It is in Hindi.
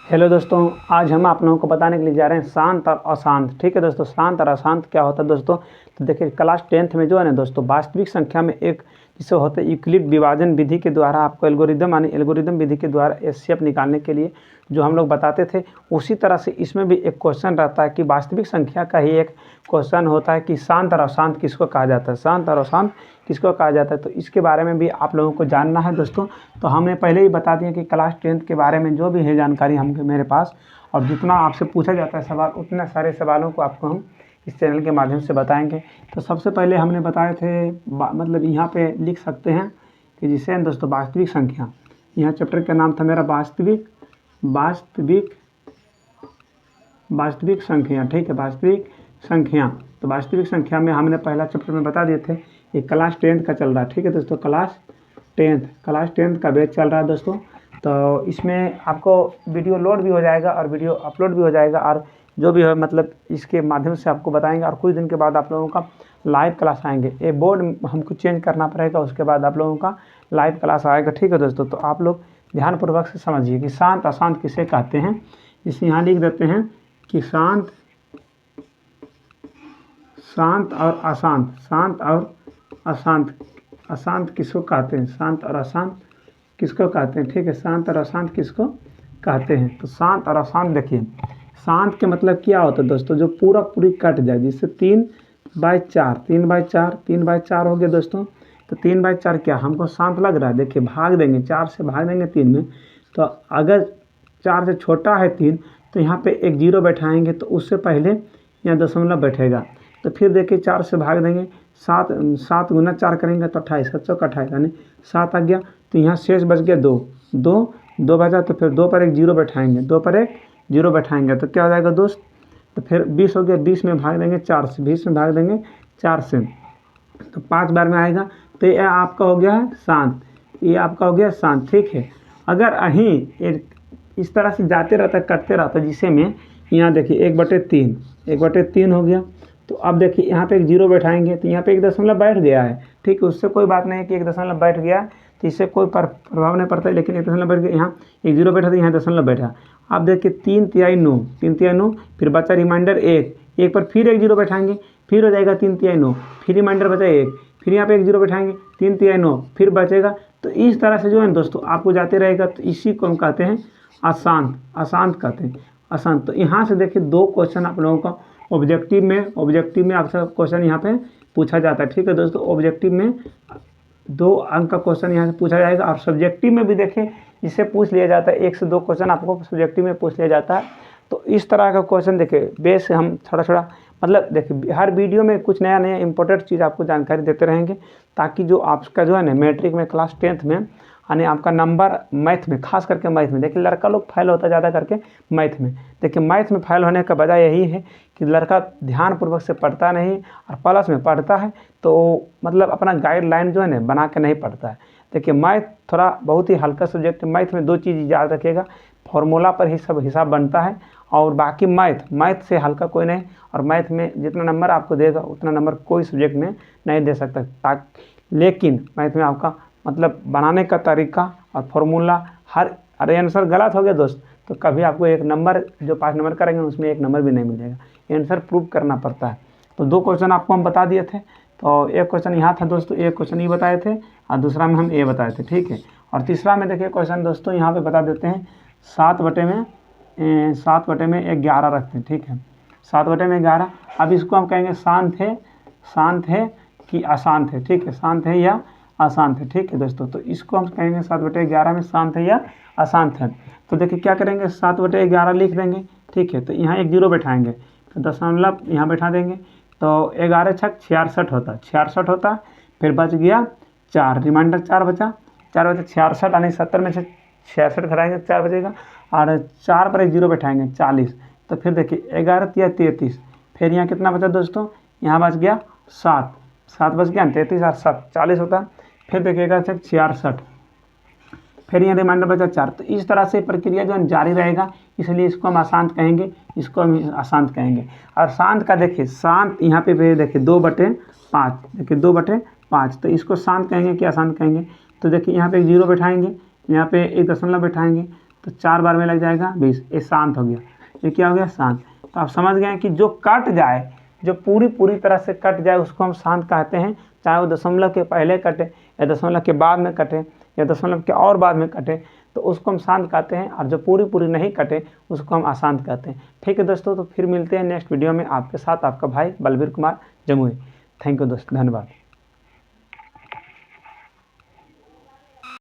हेलो दोस्तों, आज हम आप लोगों को बताने के लिए जा रहे हैं शांत और अशांत। ठीक है दोस्तों, शांत और अशांत क्या होता है दोस्तों। तो देखिए क्लास 10th में जो है ना दोस्तों, वास्तविक संख्या में एक जिसे होता है यूक्लिड विभाजन विधि के द्वारा आपको एल्गोरिदम विधि के द्वारा एचसीएफ निकालने के लिए जो हम लोग बताते थे, उसी तरह से इसमें भी एक क्वेश्चन रहता है कि वास्तविक संख्या का ही एक क्वेश्चन होता है कि शांत और अशांत किसको कहा जाता है, शांत और अशांत किसको कहा जाता है। तो इसके बारे में भी आप लोगों को जानना है दोस्तों। तो हमने पहले ही बता दिया कि क्लास 10th के बारे में जो भी है जानकारी मेरे पास, और जितना आपसे पूछा जाता है सवाल, उतने सारे सवालों को आपको हम इस चैनल के माध्यम से बताएंगे। तो सबसे पहले हमने बताए थे मतलब यहाँ पे लिख सकते हैं कि जिसे दोस्तों वास्तविक संख्या, यहाँ चैप्टर का नाम था मेरा वास्तविक संख्या। ठीक है, वास्तविक संख्या। तो वास्तविक संख्या में हमने पहला चैप्टर में बता दिए थे, ये क्लास 10th का चल रहा है। ठीक है दोस्तों, क्लास 10th का बैच चल रहा है दोस्तों। तो इसमें आपको वीडियो लोड भी हो जाएगा और वीडियो अपलोड भी हो जाएगा, और जो भी है मतलब इसके माध्यम से आपको बताएंगे। और कुछ दिन के बाद आप लोगों का लाइव क्लास आएंगे, ये बोर्ड हमको चेंज करना पड़ेगा, उसके बाद आप लोगों का लाइव क्लास आएगा। ठीक है दोस्तों, तो आप लोग ध्यानपूर्वक से समझिए कि शांत अशांत किसे कहते हैं। इसे यहाँ लिख देते हैं कि शांत और अशांत, अशांत किसको कहते हैं, शांत और अशांत किसको कहते हैं। ठीक है, शांत और अशांत किसको कहते हैं। तो शांत और अशांत देखिए, शांत के मतलब क्या होता है दोस्तों, जो पूरी कट जाए, जिससे 3/4 हो गया दोस्तों। तो 3/4 क्या हमको शांत लग रहा है, देखिए भाग देंगे, 4 से भाग देंगे 3 में। तो अगर 4 से छोटा है 3, तो यहाँ पे एक 0 बैठाएंगे, तो उससे पहले यहाँ दशमलव बैठेगा। तो फिर देखिए 4 से भाग देंगे, 7 गुना 4 करेंगे तो 28, 7 28 यानी 7 आ गया। तो यहाँ शेष बच गया 2 बचा, तो फिर 2 पर एक 0 बैठाएंगे, 2 पर एक 0 बैठाएंगे तो क्या हो जाएगा दोस्त। तो फिर 20 हो गया, 20 में भाग देंगे 4 से, 20 में भाग देंगे 4 से, तो 5 बार में आएगा। तो ये आपका हो गया है शांत, ये आपका हो गया शांत। ठीक है, अगर अहीं इस तरह से जाते रहता, करते रहता, जिसे में यहाँ देखिए 1/3 हो गया। तो अब देखिए यहाँ पे एक 0 बैठाएंगे, तो यहाँ पे एक दशमलव बैठ गया है। ठीक है, उससे कोई बात नहीं है कि एक दशमलव बैठ गया, तो इससे कोई प्रभाव नहीं पड़ता है, लेकिन एक दशमलव बैठ गया, यहाँ एक 0 बैठा, तो यहाँ दशमलव बैठा। अब देखिए 3/9, फिर बचा रिमाइंडर 1 पर फिर एक 0 बैठाएंगे, फिर हो जाएगा 3/9, फिर रिमाइंडर बचा 1, फिर यहाँ पे एक 0 बैठाएंगे, 3/9 फिर बचेगा। तो इस तरह से जो है दोस्तों आपको जाते रहेगा। तो इसी को हम कहते हैं अशांत कहते हैं, अशांत। तो यहाँ से देखिए 2 क्वेश्चन आप लोगों का ऑब्जेक्टिव में आपसे क्वेश्चन यहाँ पे पूछा जाता है। ठीक है दोस्तों, ऑब्जेक्टिव में 2 अंक का क्वेश्चन यहाँ से पूछा जाएगा, और सब्जेक्टिव में भी देखिए इससे पूछ लिया जाता है, 1 से 2 क्वेश्चन आपको सब्जेक्टिव में पूछ लिया जाता है। तो इस तरह का क्वेश्चन देखिए बेस हम थोड़ा मतलब देखिए हर वीडियो में कुछ नया इंपॉर्टेंट चीज़ आपको जानकारी देते रहेंगे, ताकि जो आपका जो है ना मैट्रिक में क्लास 10th में यानी आपका नंबर मैथ में, खास करके मैथ में, देखिए लड़का लोग फेल होता है ज़्यादा करके मैथ में। देखिए मैथ में फेल होने का वजह यही है कि लड़का ध्यानपूर्वक से पढ़ता नहीं, और प्लस में पढ़ता है तो मतलब अपना गाइडलाइन जो है ना बना के नहीं पढ़ता है। देखिए मैथ थोड़ा बहुत ही हल्का सब्जेक्ट है। मैथ में 2 चीज़ याद रखिएगा, फार्मूला पर ही सब हिसाब बनता है, और बाकी मैथ से हल्का कोई नहीं। और मैथ में जितना नंबर आपको देगा उतना नंबर कोई सब्जेक्ट में नहीं दे सकता। लेकिन मैथ में आपका मतलब बनाने का तरीका और फार्मूला अरे आंसर गलत हो गया दोस्त, तो कभी आपको एक नंबर जो 5 नंबर करेंगे उसमें 1 नंबर भी नहीं मिलेगा। आंसर प्रूव करना पड़ता है। तो 2 क्वेश्चन आपको हम बता दिए थे। तो एक क्वेश्चन यहाँ था दोस्तों, एक क्वेश्चन ये बताए थे, और दूसरा में हम ये बताए थे। ठीक है, और तीसरा में देखिए क्वेश्चन दोस्तों यहाँ पे बता देते हैं, 7/11 रखते हैं। ठीक है, 7/11। अब इसको हम कहेंगे शांत है कि अशांत है। ठीक है, शांत है या अशांत है। ठीक है दोस्तों, तो इसको हम कहेंगे 7/11 में शांत है या अशांत है। तो देखिए क्या करेंगे, 7/11 लिख देंगे। ठीक है, तो यहाँ एक 0 बैठाएंगे, तो दशमलव यहाँ बैठा देंगे, तो 11 छक 66 होता। फिर बच गया 4, रिमाइंडर 4 बचा 66, यानी 70 में से 66 घटाएंगे 4 बचेगा, और 4 पर एक 0 बैठाएंगे 40। तो फिर देखिए 11 या 33, फिर यहाँ कितना बचा दोस्तों, यहाँ बच गया 7 बच गया, 33 और 7 40 होता। फिर देखिएगा 66, फिर यहाँ रिमाइंडर बचा 4। तो इस तरह से प्रक्रिया जो है जारी रहेगा, इसलिए इसको हम अशांत कहेंगे, इसको हम अशांत कहेंगे। और शांत का देखिए, शांत यहाँ पे देखिए 2/5, देखिए 2/5, तो इसको शांत कहेंगे कि अशांत कहेंगे। तो देखिए यहाँ पे एक 0 बैठाएंगे, यहाँ पे एक दशमलव बैठाएंगे, तो 4 बार में लग जाएगा 20, ये शांत हो गया। ये क्या हो गया? शांत। तो आप समझ गए हैं कि जो कट जाए, जो पूरी तरह से कट जाए उसको हम शांत कहते हैं, चाहे वो दशमलव के पहले कटे या दशमलव के बाद में कटे या दशमलव के और बाद में कटे, तो उसको हम शांत कहते हैं। और जो पूरी नहीं कटे उसको हम अशांत कहते हैं। ठीक है दोस्तों, तो फिर मिलते हैं नेक्स्ट वीडियो में आपके साथ, आपका भाई बलबीर कुमार जमुई। थैंक यू दोस्तों, धन्यवाद।